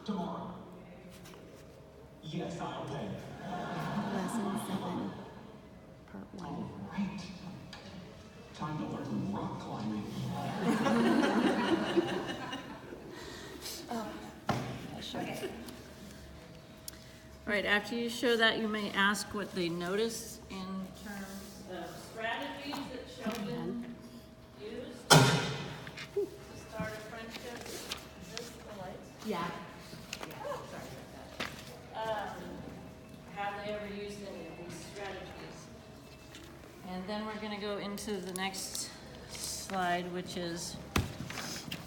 Tomorrow. Yes, I'll pay. Lesson 7, Part 1. All right. Time to learn rock climbing. Okay. All right, after you show that, you may ask what they notice in terms of strategies that children use to start a friendship. Is this the lights? Yeah. Oh, sorry about that. Have they ever used any of these strategies? And then we're going to go into the next slide, which is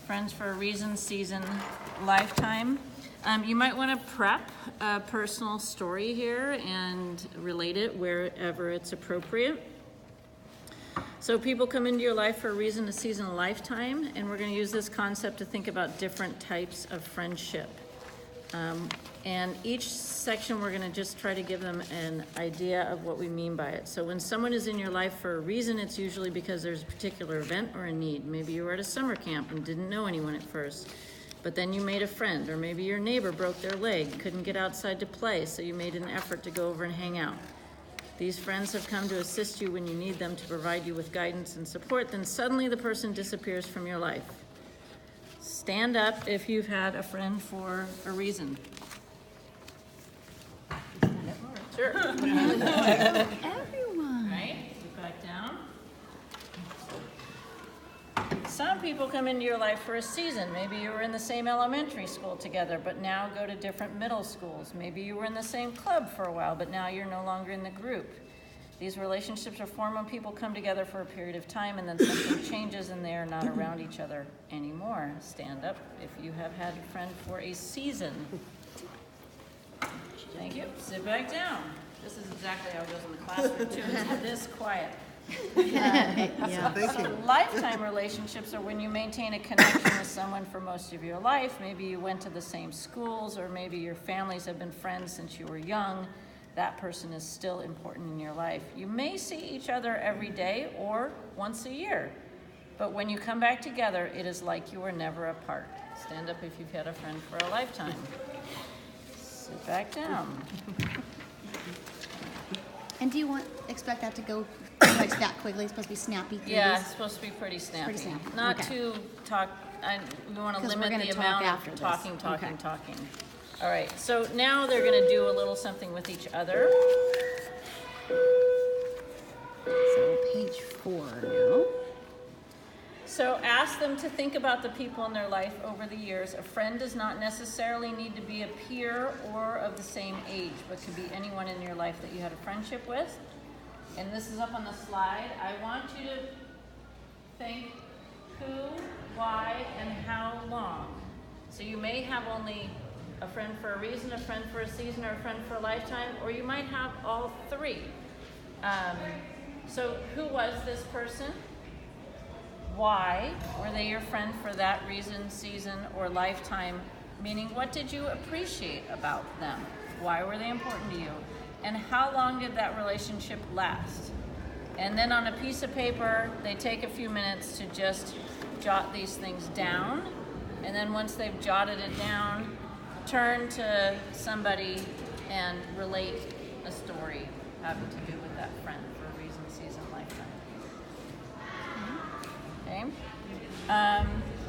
friends for a reason, season, lifetime. You might want to prep a personal story here and relate it wherever it's appropriate. So people come into your life for a reason, a season, a lifetime, and we're going to use this concept to think about different types of friendship. And each section we're going to just try to give them an idea of what we mean by it. So when someone is in your life for a reason, it's usually because there's a particular event or a need. Maybe you were at a summer camp and didn't know anyone at first, but then you made a friend, or maybe your neighbor broke their leg, couldn't get outside to play, so you made an effort to go over and hang out. These friends have come to assist you when you need them, to provide you with guidance and support, then suddenly the person disappears from your life. Stand up if you've had a friend for a reason. Sure. Everyone. Right? Sit back down. Some people come into your life for a season. Maybe you were in the same elementary school together, but now go to different middle schools. Maybe you were in the same club for a while, but now you're no longer in the group. These relationships are formed when people come together for a period of time and then something changes and they are not around each other anymore. Stand up if you have had a friend for a season. Thank you. Sit back down. This is exactly how it goes in the classroom too. It's this quiet. So lifetime relationships are when you maintain a connection with someone for most of your life. Maybe you went to the same schools, or maybe your families have been friends since you were young. That person is still important in your life. You may see each other every day or once a year, but when you come back together, it is like you were never apart. Stand up if you've had a friend for a lifetime. Sit back down. And do you expect that to go pretty much that quickly? It's supposed to be snappy through Yeah, these? it's supposed to be pretty snappy. Pretty snappy, Not okay. too talk, we want to 'Cause we're limit gonna the talk amount after of this. talking. Okay. All right, so now they're going to do a little something with each other. So page 4 now. So ask them to think about the people in their life over the years. A friend does not necessarily need to be a peer or of the same age, but could be anyone in your life that you had a friendship with. And this is up on the slide. I want you to think who, why, and how long. So you may have only a friend for a reason, a friend for a season, or a friend for a lifetime, or you might have all three. So who was this person? Why were they your friend for that reason, season, or lifetime? Meaning, what did you appreciate about them? Why were they important to you? And how long did that relationship last? And then on a piece of paper, they take a few minutes to just jot these things down. And then once they've jotted it down, turn to somebody and relate a story having to do with that friend for a reason, season, lifetime. Okay?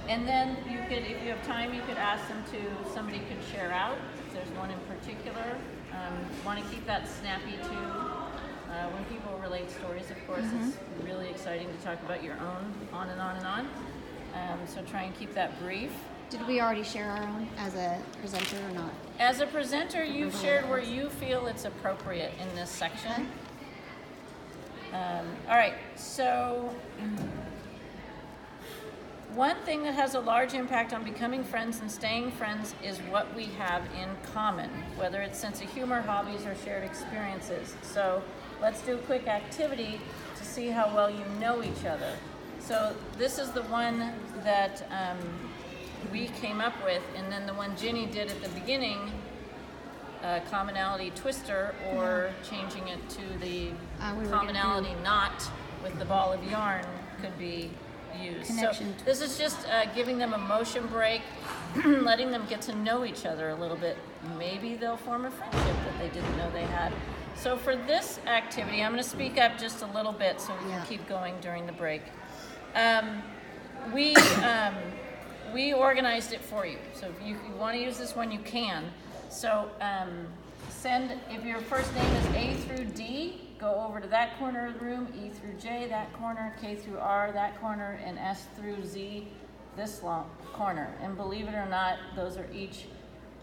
And then you could, if you have time, you could ask them to, somebody could share out, if there's one in particular. Want to keep that snappy too. When people relate stories, of course, it's really exciting to talk about your own, on and on and on. So try and keep that brief. Did we already share our own as a presenter or not? As a presenter, you've shared where you feel it's appropriate in this section. All right, so one thing that has a large impact on becoming friends and staying friends is what we have in common, whether it's sense of humor, hobbies, or shared experiences. So let's do a quick activity to see how well you know each other. So this is the one that we came up with, and then the one Ginny did at the beginning, commonality twister, or changing it to the commonality knot with the ball of yarn could be used. Connection So this is just giving them a motion break letting them get to know each other a little bit. Maybe they'll form a friendship that they didn't know they had. So for this activity, I'm going to speak up just a little bit so we can keep going during the break. We organized it for you. So if you want to use this one, you can. So if your first name is A through D, go over to that corner of the room, E through J, that corner, K through R, that corner, and S through Z, this long corner. And believe it or not, those are each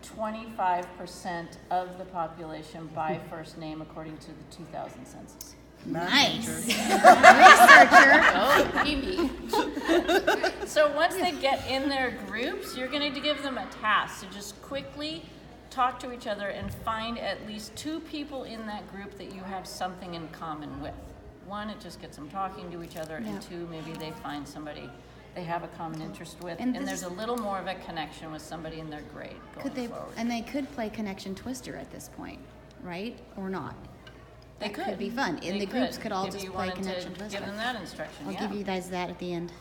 25% of the population by first name according to the 2000 census. Nice. Researcher. Oh, Phoebe. So once they get in their groups, you're going to give them a task to just quickly talk to each other and find at least 2 people in that group that you have something in common with. 1, it just gets them talking to each other, and 2, maybe they find somebody they have a common interest with, and there's a little more of a connection with somebody in their grade going forward. And they could play Connection Twister at this point, right? Or not? They could be fun. And the groups could all just play Connection Twister. Give them that instruction. I'll give you guys that at the end.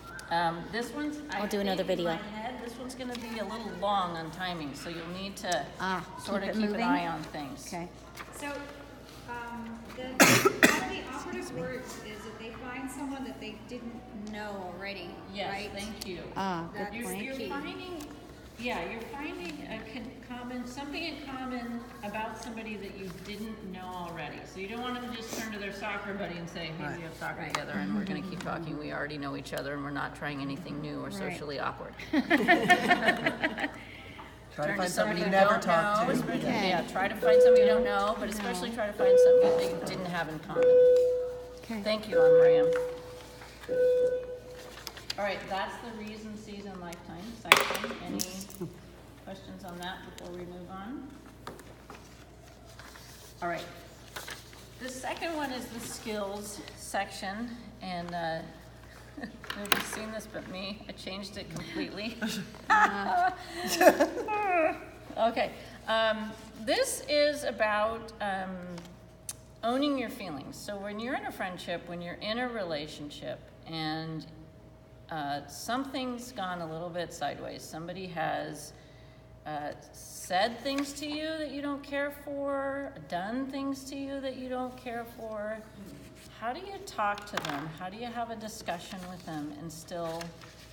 This one's. I'll do another video. In my head, this one's going to be a little long on timing, so you'll need to sort of keep keep an eye on things. Okay. So, one of the operative words is that they find someone that they didn't know already, Yes, right? thank you. Good You're point. finding, you're finding something in common about somebody that you didn't know already. So you don't want them to just turn to their soccer buddy and say, hey, we have soccer together and we're going to keep talking. We already know each other and we're not trying anything new or socially awkward. Try to Turn find to somebody you you never don't talked know. to. Yeah, try to find somebody you don't know, but especially try to find something that you didn't have in common. Okay. Thank you, Anne Maria. All right, that's the reason, season, lifetime section. Any questions on that before we move on? All right. The second one is the skills section, and nobody's seen this but me. I changed it completely. Okay. This is about owning your feelings. So when you're in a friendship, when you're in a relationship, and something's gone a little bit sideways, somebody has said things to you that you don't care for, done things to you that you don't care for, how do you talk to them? How do you have a discussion with them and still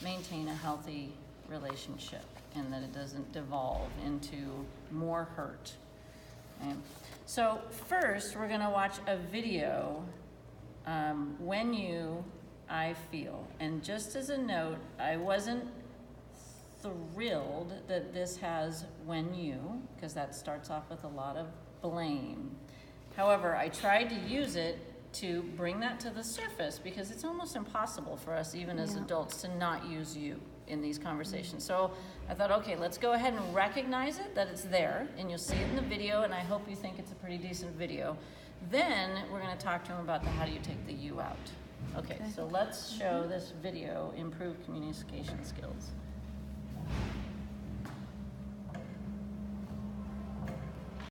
maintain a healthy relationship and that it doesn't devolve into more hurt? Okay. So first, we're going to watch a video, When You, I Feel. And just as a note, I wasn't thrilled that this has when you, because that starts off with a lot of blame. However, I tried to use it to bring that to the surface because it's almost impossible for us, even as adults, to not use you in these conversations. So I thought, okay, let's go ahead and recognize it, that it's there, and you'll see it in the video, and I hope you think it's a pretty decent video. Then we're going to talk to them about how do you take the you out. Okay, so let's show this video, Improve Communication Skills.